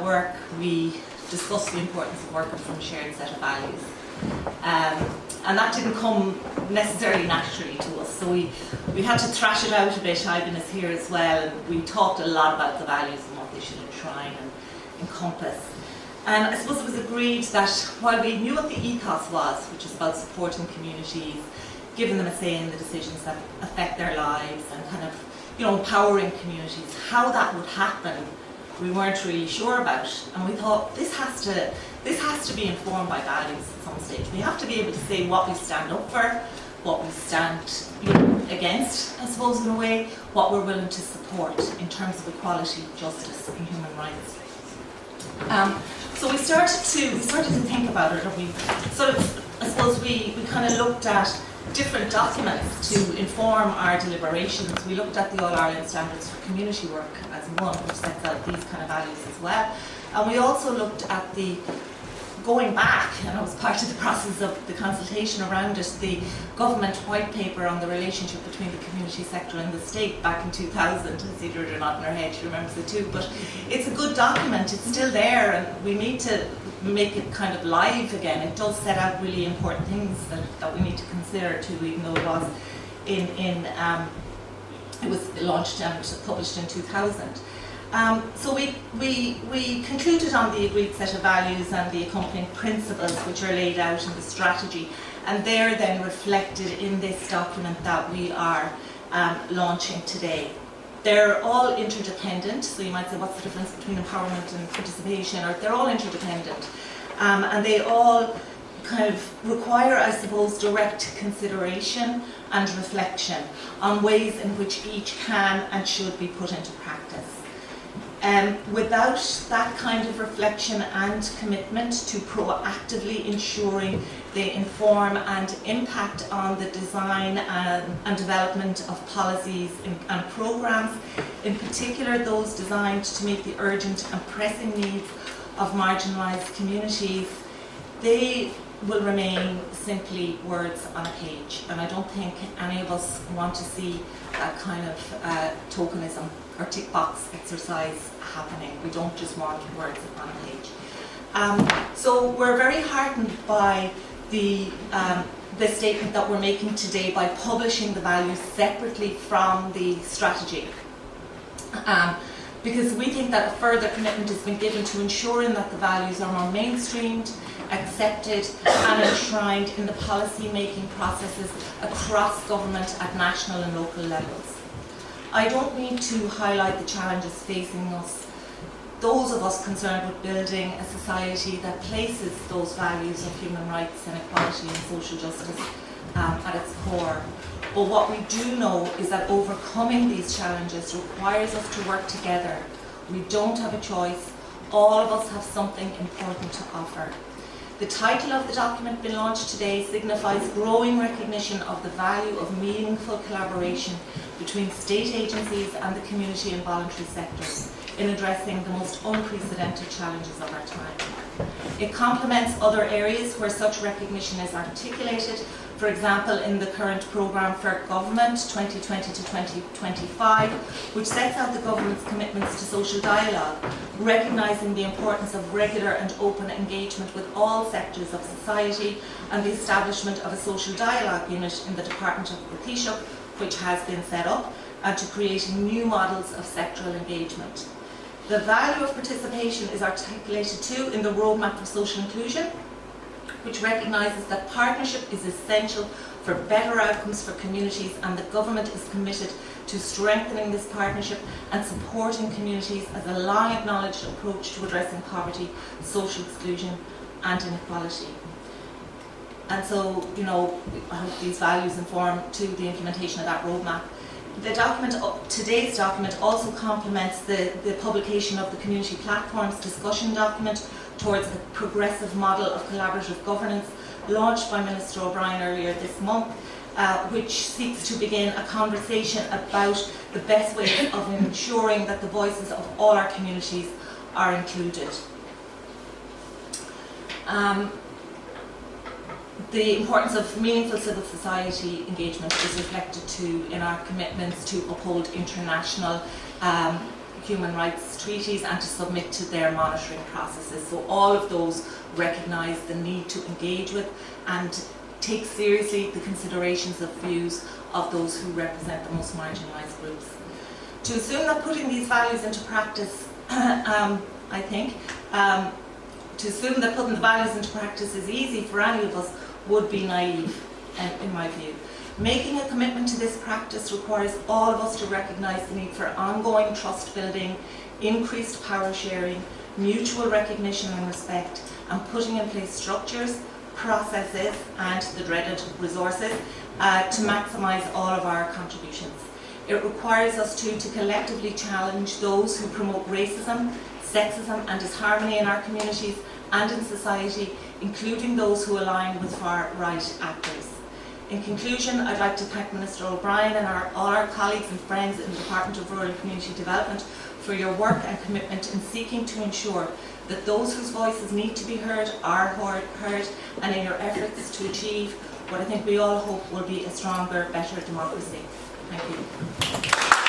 work, we discussed the importance of working from a shared set of values. And that didn't come necessarily naturally to us, so we had to thrash it out a bit. Ivan is here as well, and we talked a lot about the values and what they should enshrine and encompass. And I suppose it was agreed that while we knew what the ethos was, which is about supporting communities, giving them a say in the decisions that affect their lives, and kind of, empowering communities, how that would happen, we weren't really sure about. And we thought this has to be informed by values at some stage. We have to be able to say what we stand up for, what we stand against, I suppose, in a way, what we're willing to support in terms of equality, justice, and human rights. So we started to think about it, and we sort of, I suppose, we kind of looked at different documents to inform our deliberations. We looked at the All-Ireland Standards for Community Work as one, which sets out these kind of values as well. And we also looked at going back, and it was part of the process of the consultation around it, the government white paper on the relationship between the community sector and the state back in 2000. Cedra are nodding her head, she remembers it too. But it's a good document, it's still there, and we need to make it kind of live again. It does set out really important things that we need to consider too, even though it was it was launched and published in 2000. So we concluded on the agreed set of values and the accompanying principles which are laid out in the strategy, and they're then reflected in this document that we are launching today. They're all interdependent, so you might say, what's the difference between empowerment and participation? Or they're all interdependent, and they all kind of require, I suppose, direct consideration and reflection on ways in which each can and should be put into practice. Without that kind of reflection and commitment to proactively ensuring they inform and impact on the design and development of policies and programmes, in particular those designed to meet the urgent and pressing needs of marginalised communities, they will remain simply words on a page. And I don't think any of us want to see that kind of tokenism or tick box exercise happening. We don't just want words on a page. So we're very heartened by the statement that we're making today by publishing the values separately from the strategy. Because we think that a further commitment has been given to ensuring that the values are more mainstreamed, accepted and enshrined in the policy making processes across government at national and local levels. I don't need to highlight the challenges facing us, those of us concerned with building a society that places those values of human rights and equality and social justice at its core. But what we do know is that overcoming these challenges requires us to work together. We don't have a choice. All of us have something important to offer. The title of the document being launched today signifies growing recognition of the value of meaningful collaboration between state agencies and the community and voluntary sectors in addressing the most unprecedented challenges of our time. It complements other areas where such recognition is articulated, for example in the current programme for government 2020 to 2025, which sets out the government's commitments to social dialogue, recognising the importance of regular and open engagement with all sectors of society, and the establishment of a social dialogue unit in the Department of the Taoiseach, which has been set up, and to creating new models of sectoral engagement. The value of participation is articulated too in the Roadmap for Social Inclusion, which recognises that partnership is essential for better outcomes for communities, and the government is committed to strengthening this partnership and supporting communities as a long acknowledged approach to addressing poverty, social exclusion and inequality. And so, I hope these values inform to the implementation of that roadmap. The document, today's document, also complements the publication of the Community Platforms discussion document towards a progressive model of collaborative governance launched by Minister O'Brien earlier this month, which seeks to begin a conversation about the best ways of ensuring that the voices of all our communities are included. The importance of meaningful civil society engagement is reflected too in our commitments to uphold international human rights treaties and to submit to their monitoring processes. So all of those recognise the need to engage with and take seriously the considerations of views of those who represent the most marginalised groups. To assume that putting these values into practice, to assume that putting the values into practice is easy for any of us would be naive, in my view. Making a commitment to this practice requires all of us to recognise the need for ongoing trust building, increased power sharing, mutual recognition and respect, and putting in place structures, processes and the dreaded resources to maximise all of our contributions. It requires us to collectively challenge those who promote racism, sexism and disharmony in our communities and in society, including those who align with far-right actors. In conclusion, I'd like to thank Minister O'Brien and all our colleagues and friends in the Department of Rural and Community Development for your work and commitment in seeking to ensure that those whose voices need to be heard are heard, and in your efforts to achieve what I think we all hope will be a stronger, better democracy. Thank you.